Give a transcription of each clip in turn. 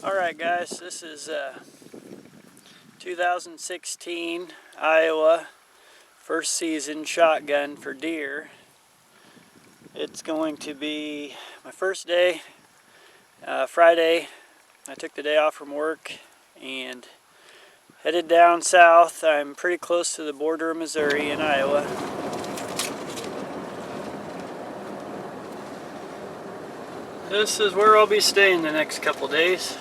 Alright guys, this is 2016 Iowa first season shotgun for deer. It's going to be my first day, Friday. I took the day off from work and headed down south. I'm pretty close to the border of Missouri and Iowa. This is where I'll be staying the next couple days.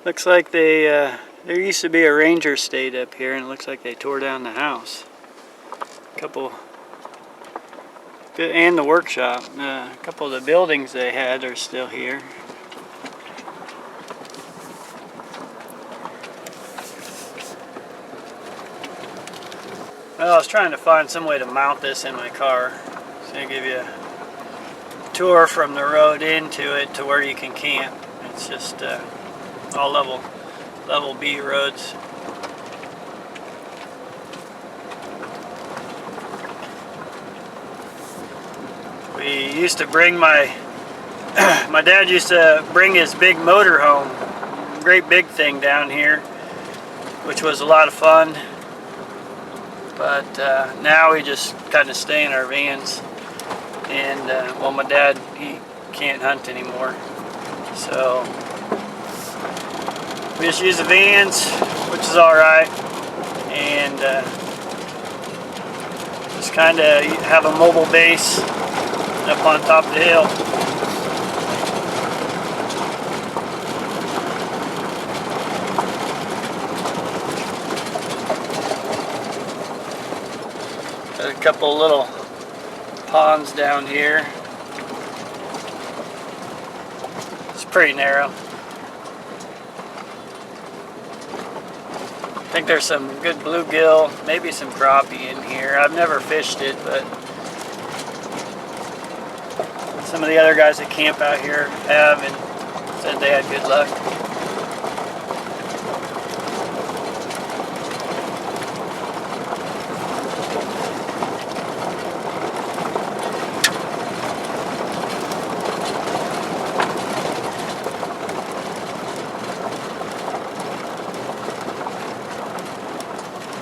Looks like there used to be a ranger stayed up here, and it looks like they tore down the house. And the workshop. A couple of the buildings they had are still here. Well, I was trying to find some way to mount this in my car. It's going to give you a tour from the road into it to where you can camp. It's just all level B roads. We used to bring my dad used to bring his big motor home, great big thing down here, which was a lot of fun. But now we just kind of stay in our vans, and well, my dad, he can't hunt anymore, so we just use the vans, which is alright, and just kind of have a mobile base up on top of the hill. Got a couple little ponds down here. It's pretty narrow. I think there's some good bluegill, maybe some crappie in here. I've never fished it, but some of the other guys that camp out here have, and said they had good luck.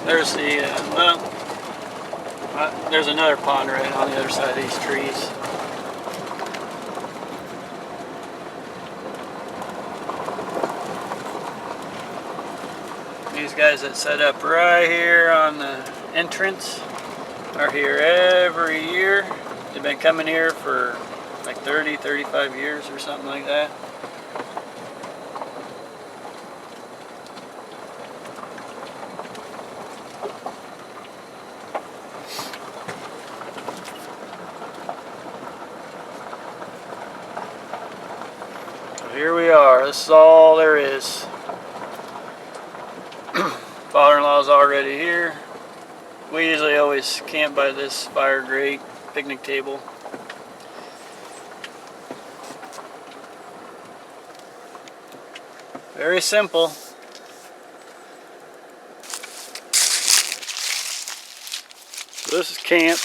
There's there's another pond right on the other side of these trees. These guys that set up right here on the entrance are here every year. They've been coming here for like 35 years or something like that. Here we are. This is all there is. Father-in-law's already here. We usually always camp by this fire grate, picnic table. Very simple. So this is camp.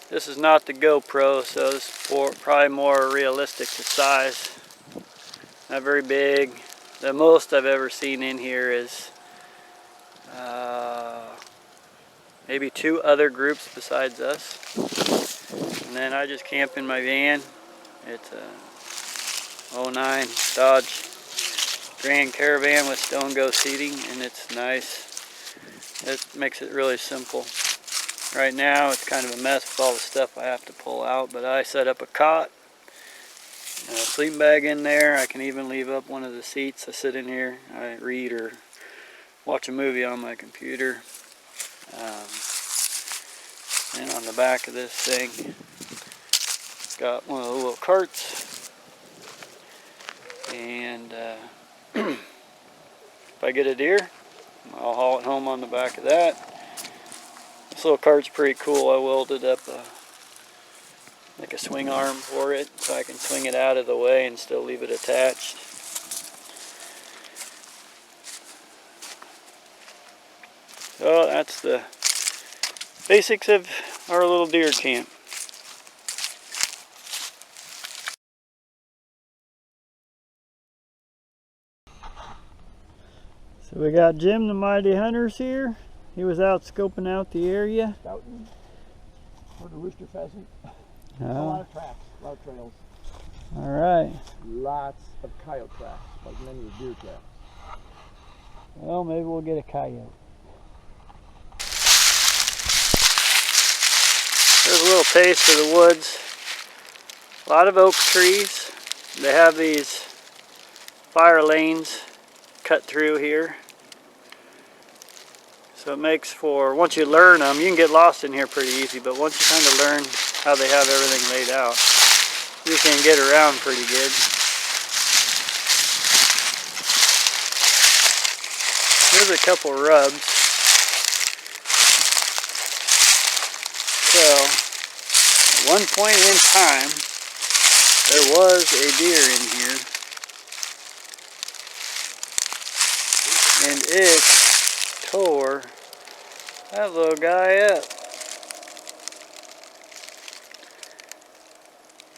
This is not the GoPro, so this is probably more realistic to size. Not very big. The most I've ever seen in here is maybe 2 other groups besides us. And then I just camp in my van. It's a 09 Dodge Grand Caravan with Stone Go seating, and it's nice. It makes it really simple. Right now it's kind of a mess with all the stuff I have to pull out, but I set up a cot, a sleeping bag in there. I can even leave up one of the seats. I sit in here, I read or watch a movie on my computer. And on the back of this thing, got one of the little carts, and if I get a deer, I'll haul it home on the back of that. This little cart's pretty cool. I welded up like a swing arm for it, so I can swing it out of the way and still leave it attached. So that's the basics of our little deer camp. So we got Jim the Mighty Hunters here. He was out scoping out the area. Scouting for the rooster pheasant. A lot of tracks, a lot of trails. Alright. Lots of coyote tracks, like many of deer tracks. Well, maybe we'll get a coyote. There's a little taste of the woods. A lot of oak trees. They have these fire lanes cut through here. So it makes for, once you learn them, you can get lost in here pretty easy, but once you kind of learn how they have everything laid out, you can get around pretty good. There's a couple rubs. So, at one point in time, there was a deer in here, and it tore that little guy up.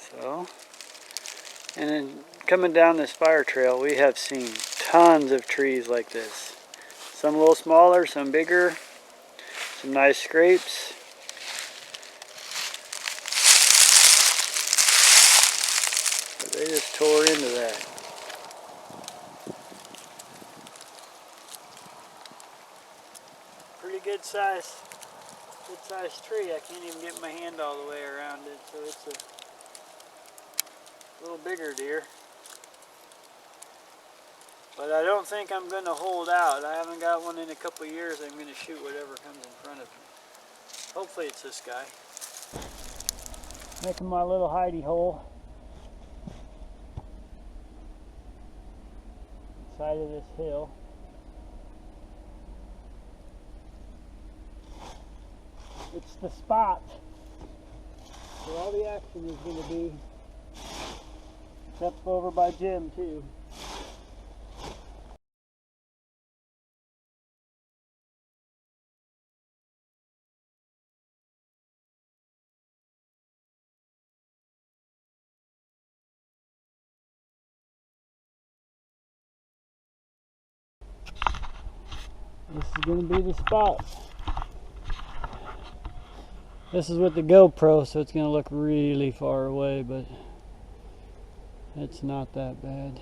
So, and then coming down this fire trail, we have seen tons of trees like this. Some a little smaller, some bigger, some nice scrapes. But they just tore into that. Pretty good size tree. I can't even get my hand all the way around it, so it's a little bigger deer. But I don't think I'm going to hold out. I haven't got one in a couple years. I'm going to shoot whatever comes in front of me. Hopefully it's this guy. Making my little hidey hole. Side of this hill. It's the spot where all the action is going to be. It's up over by Jim too. This is going to be the spot. This is with the GoPro, so it's going to look really far away, but it's not that bad.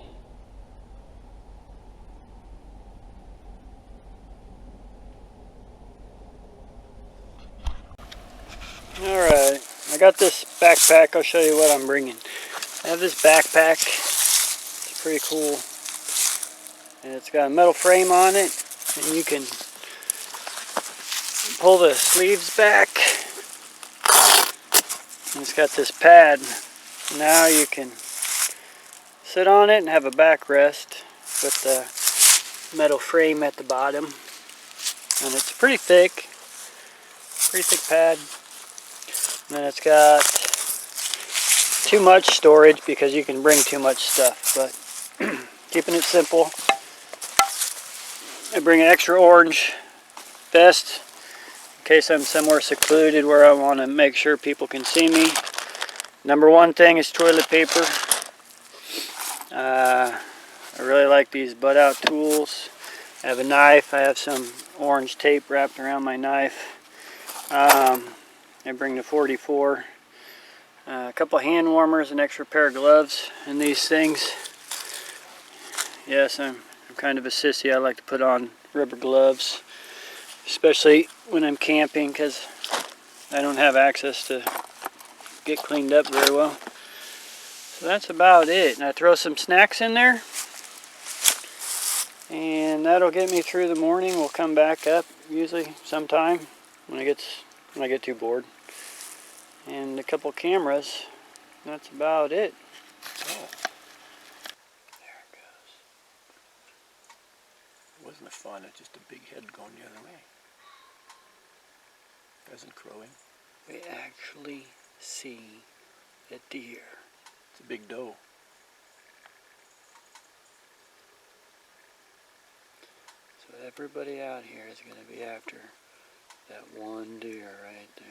Alright, I got this backpack. I'll show you what I'm bringing. I have this backpack. It's pretty cool. And it's got a metal frame on it, and you can pull the sleeves back. And it's got this pad. Now you can sit on it and have a backrest with the metal frame at the bottom. And it's pretty thick pad. And then it's got too much storage because you can bring too much stuff, but keeping it simple. I bring an extra orange vest in case I'm somewhere secluded where I want to make sure people can see me. Number one thing is toilet paper. I really like these butt out tools. I have a knife. I have some orange tape wrapped around my knife. I bring the 44. A couple hand warmers, an extra pair of gloves, and these things. Yes, I'm kind of a sissy. I like to put on rubber gloves, especially when I'm camping, because I don't have access to get cleaned up very well. So that's about it. And I throw some snacks in there, and that'll get me through the morning. We'll come back up usually sometime when I get too bored. And a couple cameras. That's about it. Oh. There it goes. It wasn't a fawn, it's just a big head going the other way. Pheasant crowing. We actually see a deer. It's a big doe. So everybody out here is going to be after that one deer right there.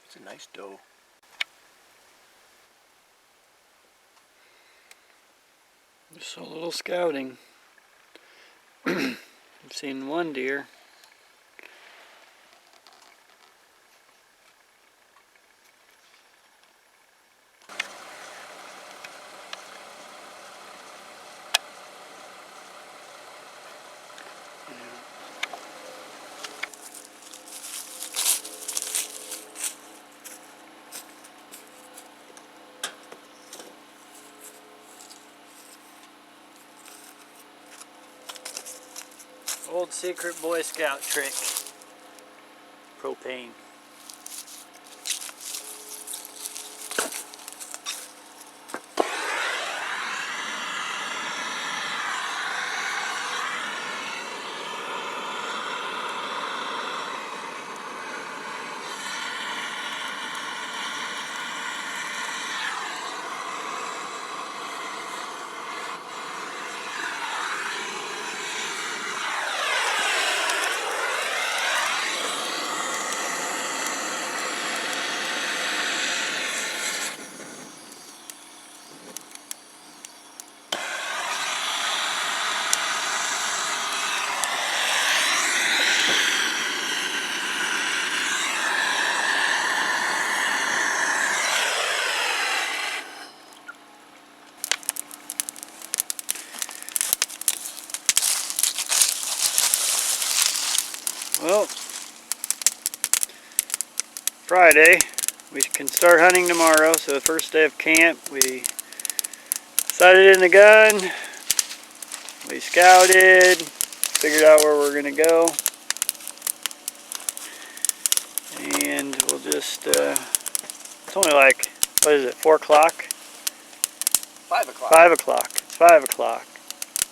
It's a nice doe. Just a little scouting. I've seen one deer. Old secret Boy Scout trick. Propane. Well, Friday, we can start hunting tomorrow, so the first day of camp, we sighted in the gun, we scouted, figured out where we're going to go, and we'll just, it's only like, what is it, 4 o'clock? 5 o'clock. 5 o'clock, it's 5 o'clock.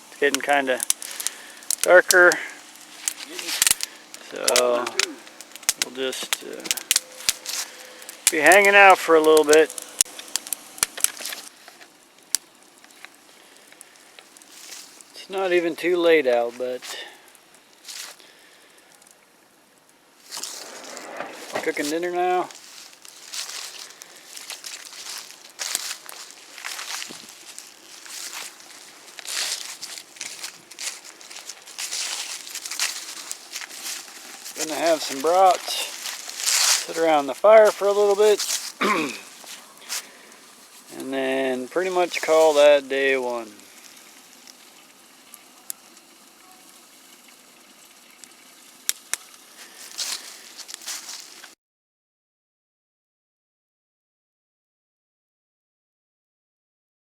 It's getting kind of darker, so we'll just be hanging out for a little bit. It's not even too late out, but cooking dinner now. Gonna have some brats, sit around the fire for a little bit, and then pretty much call that day one.